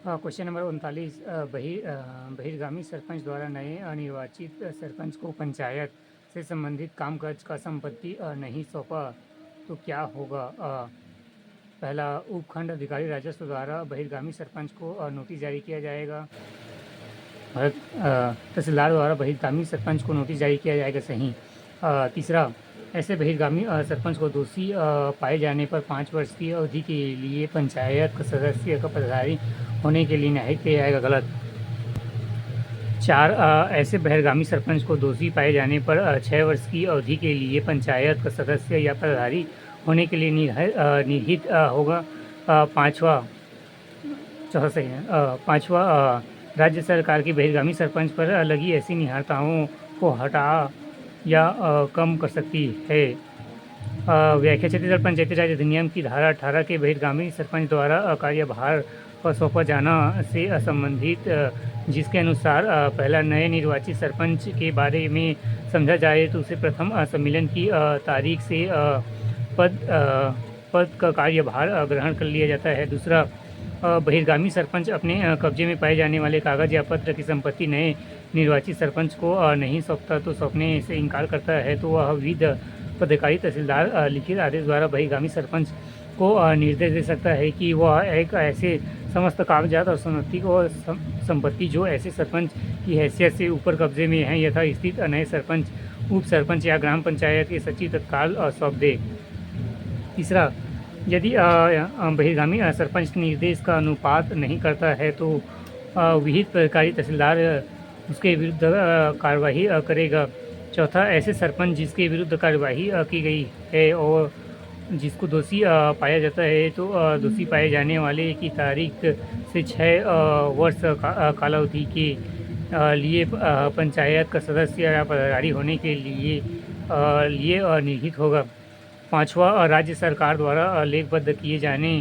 Question number 39। बहिर्गामी sarpanch द्वारा नए निर्वाचित सरपंच को पंचायत से संबंधित कामकाज का संपत्ति नहीं सौंपा तो क्या होगा? पहला, उपखंड अधिकारी राजस्व द्वारा बहिर्गामी सरपंच को नोटिस जारी किया जाएगा। तहसीलदार द्वारा बहिर्गामी सरपंच को नोटिस जारी किया जाएगा। सही। तीसरा, ऐसे बहिर्गामी सरपंच को दोषी पाए जाने पर 5 वर्ष की अवधि के लिए पंचायत का सदस्य का पदधारी होने के लिए न्यायिक किया जाएगा। गलत। 4, ऐसे बहिर्गामी सरपंच को दोषी पाए जाने पर 6 वर्ष की अवधि के लिए पंचायत का सदस्य या पदधारी होने के लिए निहित होगा। पाँचवा, चौथा सही है। पाँचवा, राज्य सरकार की बहिर्गामी सरपंच पर लगी ऐसी निहरताओं को हटा या कम कर सकती है। व्याख्या, छत्तीसगढ़ पंचायती राज अधिनियम की धारा 18 के बहिर्गामी सरपंच द्वारा कार्यभार पर सौंपा जाना से संबंधित जिसके अनुसार पहला, नए निर्वाचित सरपंच के बारे में समझा जाए तो उसे प्रथम सम्मेलन की तारीख से पद का कार्यभार ग्रहण कर लिया जाता है। दूसरा, बहिर्गामी सरपंच अपने कब्जे में पाए जाने वाले कागज या पत्र की संपत्ति नए निर्वाचित सरपंच को नहीं सौंपता तो सौंपने से इनकार करता है तो वह विविध पदाधिकारी तहसीलदार लिखित आदेश द्वारा बहिर्गामी सरपंच को निर्देश दे सकता है कि वह एक ऐसे समस्त कागजात और संपत्ति जो ऐसे सरपंच की हैसियत से ऊपर कब्जे में हैं यथा स्थित नए सरपंच, उप सरपंच या ग्राम पंचायत के सचिव तत्काल सौंप दे। तीसरा, यदि बहिर्गामी सरपंच निर्देश का अनुपात नहीं करता है तो विहित पदाधिकारी तहसीलदार उसके विरुद्ध कार्रवाई करेगा। चौथा, ऐसे सरपंच जिसके विरुद्ध कार्रवाई की गई है और जिसको दोषी पाया जाता है तो दोषी पाए जाने वाले की तारीख से 6 वर्ष कालावधि के लिए पंचायत का सदस्य या पदाधिकारी होने के लिए निहित होगा। पाँचवा, राज्य सरकार द्वारा लेखबद्ध किए जाने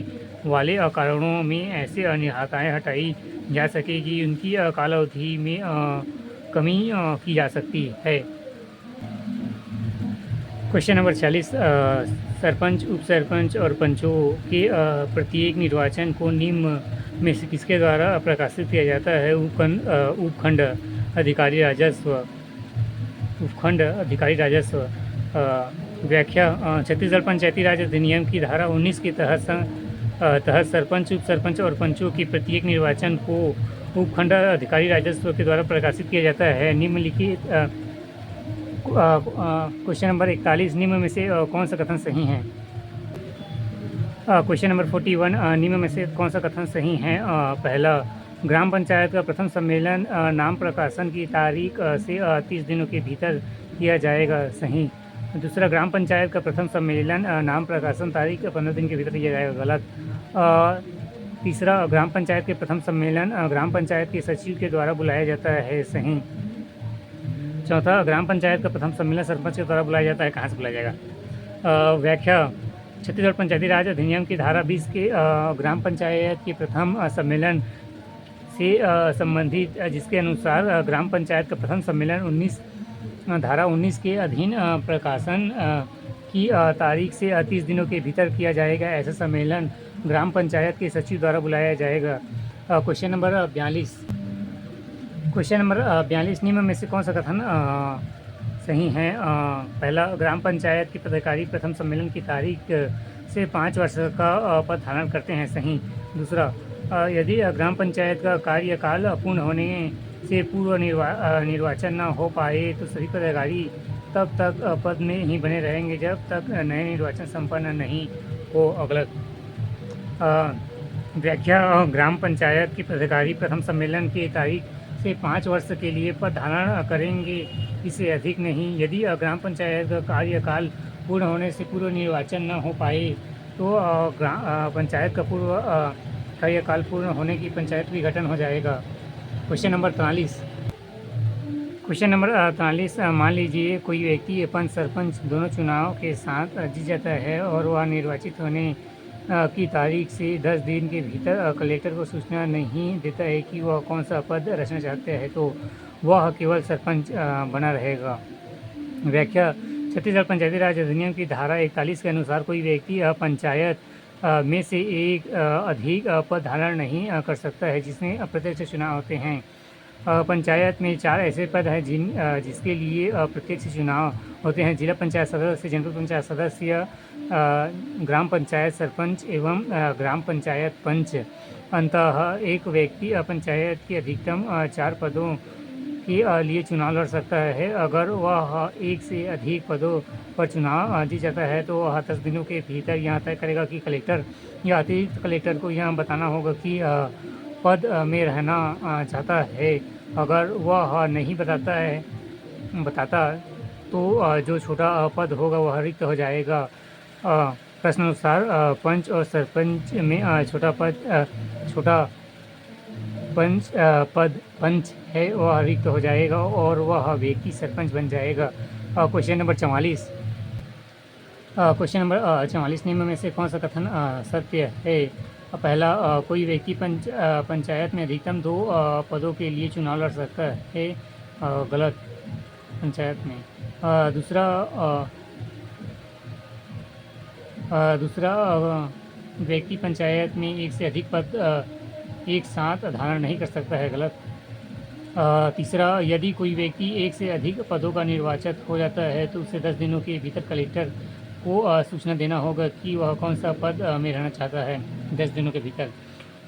वाले कारणों में ऐसे अनियमितताएं हटाई जा सकेगी उनकी कालावधि में कमी की जा सकती है। Question number 40। सरपंच, उप सरपंच और पंचों के प्रत्येक निर्वाचन को निम्न में से किसके द्वारा प्रकाशित किया जाता है? उपखंड अधिकारी राजस्व। उपखंड अधिकारी राजस्व। व्याख्या, छत्तीसगढ़ पंचायती राज अधिनियम की धारा 19 के तहत सरपंच, उप सरपंच और पंचों के प्रत्येक निर्वाचन को उपखंड अधिकारी राजस्व के द्वारा प्रकाशित किया जाता है। निम्नलिखित क्वेश्चन नंबर 41 निम्न में से कौन सा कथन सही है? क्वेश्चन नंबर 41 निम्न में से कौन सा कथन सही है? पहला, ग्राम पंचायत का प्रथम सम्मेलन नाम प्रकाशन की तारीख से 30 दिनों के भीतर किया जाएगा। सही। दूसरा, ग्राम पंचायत का प्रथम सम्मेलन नाम प्रकाशन तारीख 15 दिन के भीतर किया जाएगा। गलत। तीसरा, ग्राम पंचायत के प्रथम सम्मेलन ग्राम पंचायत के सचिव के द्वारा बुलाया जाता है। सही। चौथा, ग्राम पंचायत का प्रथम सम्मेलन सरपंच के द्वारा बुलाया जाता है। कहाँ से बुलाया जाएगा? व्याख्या, छत्तीसगढ़ पंचायती राज अधिनियम की धारा 20 के ग्राम पंचायत के प्रथम सम्मेलन से संबंधित जिसके अनुसार ग्राम पंचायत का प्रथम सम्मेलन धारा 19 के अधीन प्रकाशन की तारीख से 30 दिनों के भीतर किया जाएगा। ऐसा सम्मेलन ग्राम पंचायत के सचिव द्वारा बुलाया जाएगा। Question number 42। क्वेश्चन नंबर 42 निम्न में से कौन सा कथन सही है? पहला, ग्राम पंचायत के पदाधिकारी प्रथम सम्मेलन की तारीख से 5 वर्ष का पद धारण करते हैं। सही। दूसरा, यदि ग्राम पंचायत का कार्यकाल पूर्ण होने से पूर्व निर्वाचन न हो पाए तो सभी पदाधिकारी तब तक पद में ही बने रहेंगे जब तक नए निर्वाचन संपन्न नहीं हो। गलत। व्याख्या, ग्राम पंचायत के पदाधिकारी प्रथम सम्मेलन की तारीख से 5 वर्ष के लिए पद धारण करेंगे, इससे अधिक नहीं। यदि ग्राम पंचायत का कार्यकाल पूर्ण होने से पूर्व निर्वाचन न हो पाए तो पंचायत का कार्यकाल पूर्ण होने की पंचायत विघटन हो जाएगा। Question number 43। क्वेश्चन नंबर 43, मान लीजिए कोई व्यक्ति पंच सरपंच दोनों चुनाव के साथ जीत जाता है और वह निर्वाचित होने की तारीख से 10 दिन के भीतर कलेक्टर को सूचना नहीं देता है कि वह कौन सा पद रचना चाहते हैं तो वह केवल सरपंच बना रहेगा। व्याख्या, छत्तीसगढ़ पंचायती राज अधिनियम की धारा 41 के अनुसार कोई व्यक्ति पंचायत में से एक अधिक पद धारण नहीं कर सकता है जिसमें अप्रत्यक्ष चुनाव होते हैं। पंचायत में 4 ऐसे पद हैं जिसके लिए प्रत्यक्ष चुनाव होते हैं: जिला पंचायत सदस्य, जनपद पंचायत सदस्य, ग्राम पंचायत सरपंच एवं ग्राम पंचायत पंच। अंततः एक व्यक्ति पंचायत के अधिकतम 4 पदों के लिए चुनाव लड़ सकता है। अगर वह एक से अधिक पदों पर चुनाव जीत जाता है तो वह 10 दिनों के भीतर यह तय करेगा कि कलेक्टर या अतिरिक्त कलेक्टर को यह बताना होगा कि पद में रहना चाहता है। अगर वह नहीं बताता तो जो छोटा पद होगा वह रिक्त हो जाएगा। प्रश्नानुसार पंच और सरपंच में छोटा पंच है वह रिक्त हो जाएगा और वह व्यक्ति सरपंच बन जाएगा। Question number 44। क्वेश्चन नंबर 44 निम्न में से कौन सा कथन सत्य है? पहला, कोई व्यक्ति पंचायत में अधिकतम 2 पदों के लिए चुनाव लड़ सकता है। गलत। पंचायत में। दूसरा, व्यक्ति पंचायत में एक से अधिक पद एक साथ धारण नहीं कर सकता है। गलत। तीसरा, यदि कोई व्यक्ति एक से अधिक पदों का निर्वाचित हो जाता है तो उसे 10 दिनों के भीतर कलेक्टर को सूचना देना होगा कि वह कौन सा पद में रहना चाहता है 10 दिनों के भीतर।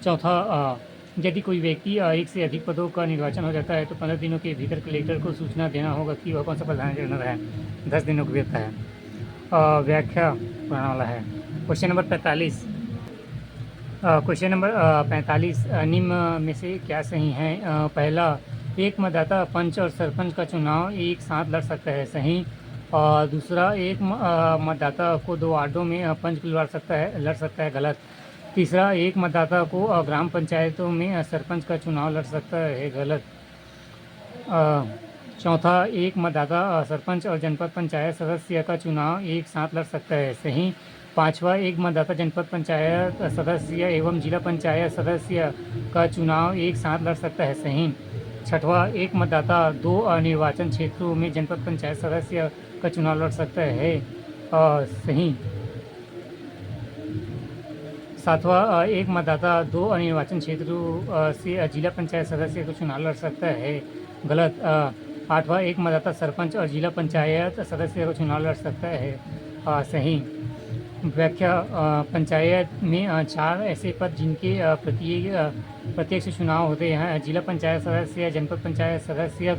चौथा, यदि कोई व्यक्ति एक से अधिक पदों का निर्वाचन हो जाता है तो 15 दिनों के भीतर कलेक्टर को सूचना देना होगा कि वह कौन सा पद धारण करना है 10 दिनों के भीतर है। व्याख्या बनाने वाला है। Question number 45। क्वेश्चन नंबर 45 निम्न में से क्या सही है? पहला, एक मतदाता पंच और सरपंच का चुनाव एक साथ लड़ सकता है। सही। और दूसरा, एक मतदाता को 2 वार्डों में पंच भी लड़ सकता है। गलत। तीसरा, एक मतदाता को ग्राम पंचायतों में सरपंच का चुनाव लड़ सकता है। गलत। चौथा, एक मतदाता सरपंच और जनपद पंचायत सदस्य का चुनाव एक साथ लड़ सकता है। सही। पाँचवा, एक मतदाता जनपद पंचायत सदस्य एवं जिला पंचायत सदस्य का चुनाव एक साथ लड़ सकता है। सही। छठवां, एक मतदाता 2 निर्वाचन क्षेत्रों में जनपद पंचायत सदस्य का चुनाव लड़ सकता है। सही। सातवां, एक मतदाता 2 निर्वाचन क्षेत्रों से जिला पंचायत सदस्य का चुनाव लड़ सकता है। गलत। आठवां, एक मतदाता सरपंच और जिला पंचायत सदस्य का चुनाव लड़ सकता है। सही। व्याख्या, पंचायत में 4 ऐसे पद जिनके प्रत्यक्ष चुनाव होते हैं: जिला पंचायत सदस्य, जनपद पंचायत सदस्य,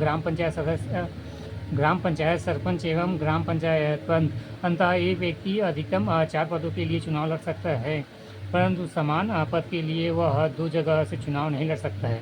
ग्राम पंचायत सरपंच एवं ग्राम पंचायत पंच। अंततः एक व्यक्ति अधिकतम 4 पदों के लिए चुनाव लड़ सकता है, परंतु समान पद के लिए वह 2 जगह से चुनाव नहीं लड़ सकता है।